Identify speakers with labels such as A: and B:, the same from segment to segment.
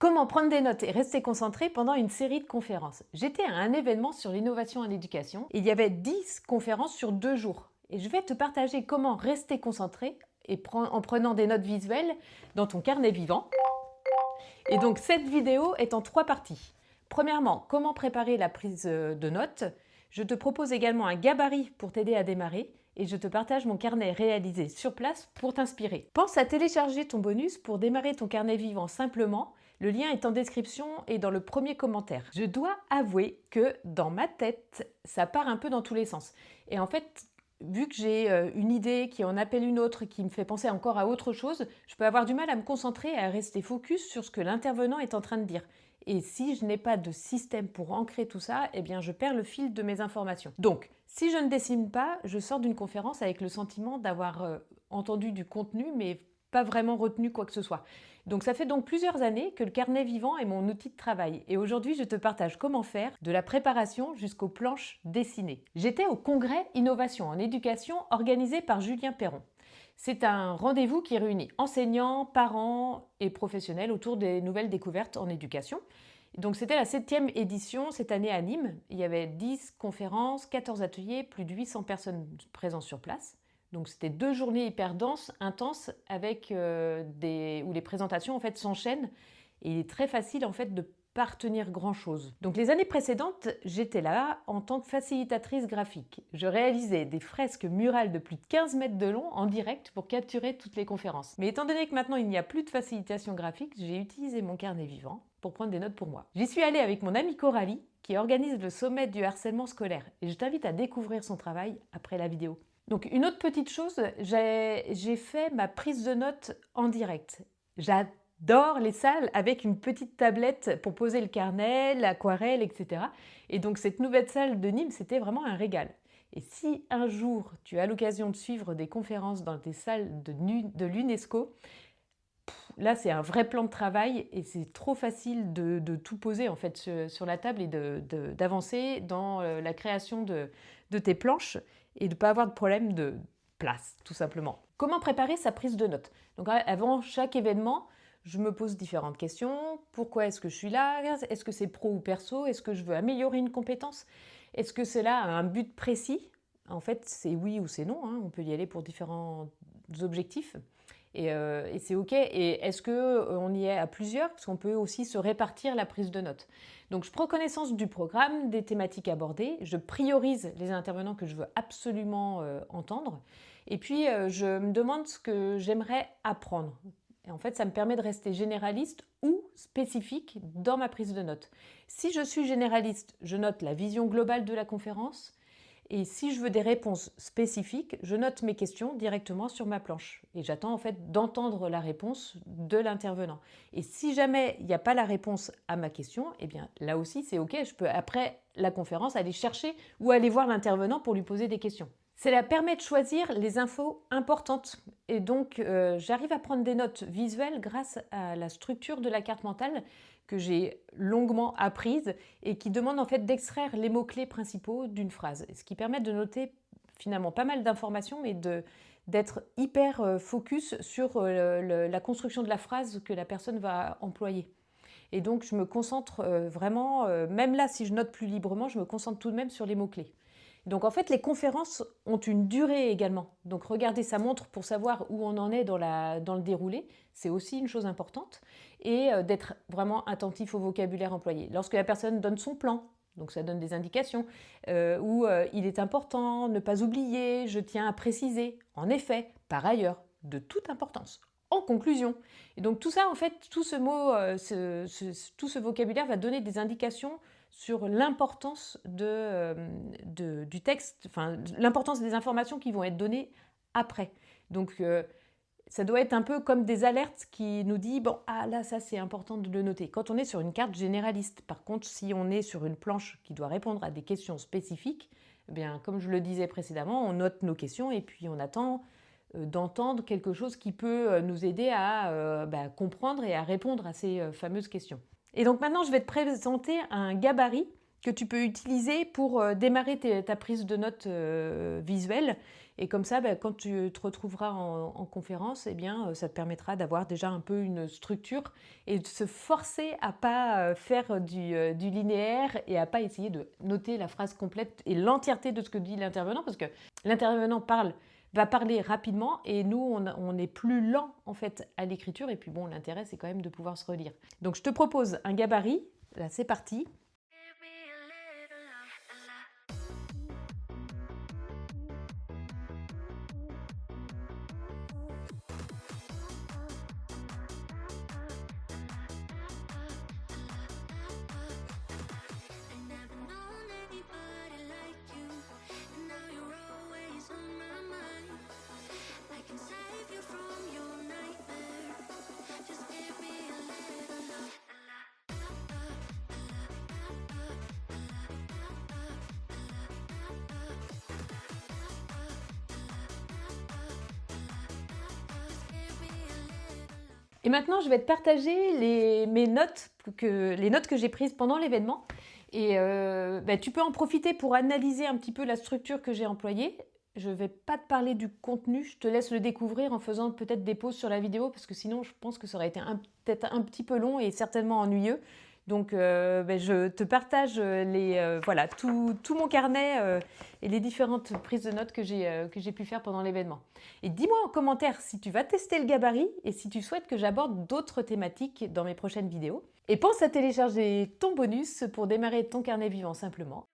A: Comment prendre des notes et rester concentré pendant une série de conférences? J'étais à un événement sur l'innovation en éducation et il y avait 10 conférences sur 2 jours. Et je vais te partager comment rester concentré en prenant des notes visuelles dans ton carnet vivant. Et donc cette vidéo est en 3 parties. Premièrement, comment préparer la prise de notes. Je te propose également un gabarit pour t'aider à démarrer et je te partage mon carnet réalisé sur place pour t'inspirer. Pense à télécharger ton bonus pour démarrer ton carnet vivant simplement. Le lien est en description et dans le premier commentaire. Je dois avouer que dans ma tête, ça part un peu dans tous les sens. Et en fait, vu que j'ai une idée qui en appelle une autre, qui me fait penser encore à autre chose, je peux avoir du mal à me concentrer et à rester focus sur ce que l'intervenant est en train de dire. Et si je n'ai pas de système pour ancrer tout ça, eh bien je perds le fil de mes informations. Donc, si je ne dessine pas, je sors d'une conférence avec le sentiment d'avoir entendu du contenu, mais pas vraiment retenu quoi que ce soit. Donc ça fait donc plusieurs années que le carnet vivant est mon outil de travail. Et aujourd'hui, je te partage comment faire de la préparation jusqu'aux planches dessinées. J'étais au congrès Innovation en éducation organisé par Julien Perron. C'est un rendez-vous qui réunit enseignants, parents et professionnels autour des nouvelles découvertes en éducation. Donc c'était la 7e édition cette année à Nîmes. Il y avait 10 conférences, 14 ateliers, plus de 800 personnes présentes sur place. Donc c'était 2 journées hyper denses, intenses, avec où les présentations en fait s'enchaînent. Et il est très facile en fait de pas retenir grand-chose. Donc les années précédentes, j'étais là en tant que facilitatrice graphique. Je réalisais des fresques murales de plus de 15 mètres de long en direct pour capturer toutes les conférences. Mais étant donné que maintenant il n'y a plus de facilitation graphique, j'ai utilisé mon carnet vivant pour prendre des notes pour moi. J'y suis allée avec mon amie Coralie qui organise le sommet du harcèlement scolaire et je t'invite à découvrir son travail après la vidéo. Donc une autre petite chose, j'ai fait ma prise de notes en direct. J'adore les salles avec une petite tablette pour poser le carnet, l'aquarelle, etc. Et donc cette nouvelle salle de Nîmes, c'était vraiment un régal. Et si un jour tu as l'occasion de suivre des conférences dans des salles de l'UNESCO, là c'est un vrai plan de travail et c'est trop facile de tout poser en fait sur la table et d'avancer dans la création de tes planches et de ne pas avoir de problème de place tout simplement. Comment préparer sa prise de notes? Donc avant chaque événement, je me pose différentes questions. Pourquoi est-ce que je suis là? Est-ce que c'est pro ou perso? Est-ce que je veux améliorer une compétence? Est-ce que cela a un but précis? En fait, c'est oui ou c'est non, hein. On peut y aller pour différents objectifs. Et c'est OK. Et est-ce qu'on y est à plusieurs? Parce qu'on peut aussi se répartir la prise de notes. Donc je prends connaissance du programme, des thématiques abordées, je priorise les intervenants que je veux absolument entendre, et puis je me demande ce que j'aimerais apprendre. Et en fait, ça me permet de rester généraliste ou spécifique dans ma prise de notes. Si je suis généraliste, je note la vision globale de la conférence. Et si je veux des réponses spécifiques, je note mes questions directement sur ma planche. Et j'attends en fait d'entendre la réponse de l'intervenant. Et si jamais il n'y a pas la réponse à ma question, eh bien là aussi c'est OK, je peux après la conférence aller chercher ou aller voir l'intervenant pour lui poser des questions. Cela permet de choisir les infos importantes et donc j'arrive à prendre des notes visuelles grâce à la structure de la carte mentale que j'ai longuement apprise et qui demande en fait d'extraire les mots-clés principaux d'une phrase, ce qui permet de noter finalement pas mal d'informations mais d'être hyper focus sur la construction de la phrase que la personne va employer. Et donc je me concentre vraiment, même là si je note plus librement, je me concentre tout de même sur les mots-clés. Donc en fait, les conférences ont une durée également. Donc regarder sa montre pour savoir où on en est dans le déroulé, c'est aussi une chose importante. Et d'être vraiment attentif au vocabulaire employé. Lorsque la personne donne son plan, donc ça donne des indications, où il est important, ne pas oublier, je tiens à préciser, en effet, par ailleurs, de toute importance. En conclusion. Et donc tout ça, en fait, tout ce mot, tout ce vocabulaire va donner des indications sur l'importance du texte, enfin l'importance des informations qui vont être données après. Donc ça doit être un peu comme des alertes qui nous disent bon, ah là, ça c'est important de le noter. Quand on est sur une carte généraliste, par contre, si on est sur une planche qui doit répondre à des questions spécifiques, eh bien, comme je le disais précédemment, on note nos questions et puis on attend d'entendre quelque chose qui peut nous aider à comprendre et à répondre à ces fameuses questions. Et donc maintenant, je vais te présenter un gabarit que tu peux utiliser pour démarrer ta prise de notes visuelle Et comme ça, quand tu te retrouveras en conférence, eh bien, ça te permettra d'avoir déjà un peu une structure et de se forcer à pas faire du linéaire et à pas essayer de noter la phrase complète et l'entièreté de ce que dit l'intervenant, parce que l'intervenant va parler rapidement et nous, on est plus lent en fait à l'écriture. Et puis bon, l'intérêt, c'est quand même de pouvoir se relire. Donc, je te propose un gabarit. Là, c'est parti. Et maintenant, je vais te partager les notes que j'ai prises pendant l'événement. Et tu peux en profiter pour analyser un petit peu la structure que j'ai employée. Je ne vais pas te parler du contenu, je te laisse le découvrir en faisant peut-être des pauses sur la vidéo, parce que sinon, je pense que ça aurait été peut-être un petit peu long et certainement ennuyeux. Donc, je te partage voilà, tout mon carnet et les différentes prises de notes que j'ai pu faire pendant l'événement. Et dis-moi en commentaire si tu vas tester le gabarit et si tu souhaites que j'aborde d'autres thématiques dans mes prochaines vidéos. Et pense à télécharger ton bonus pour démarrer ton carnet vivant simplement.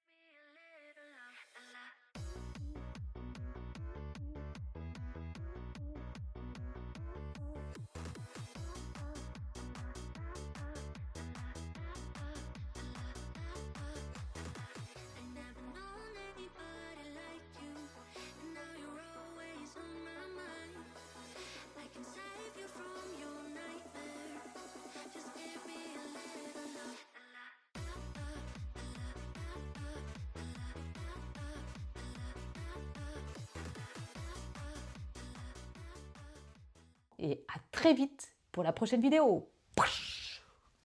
A: Et à très vite pour la prochaine vidéo.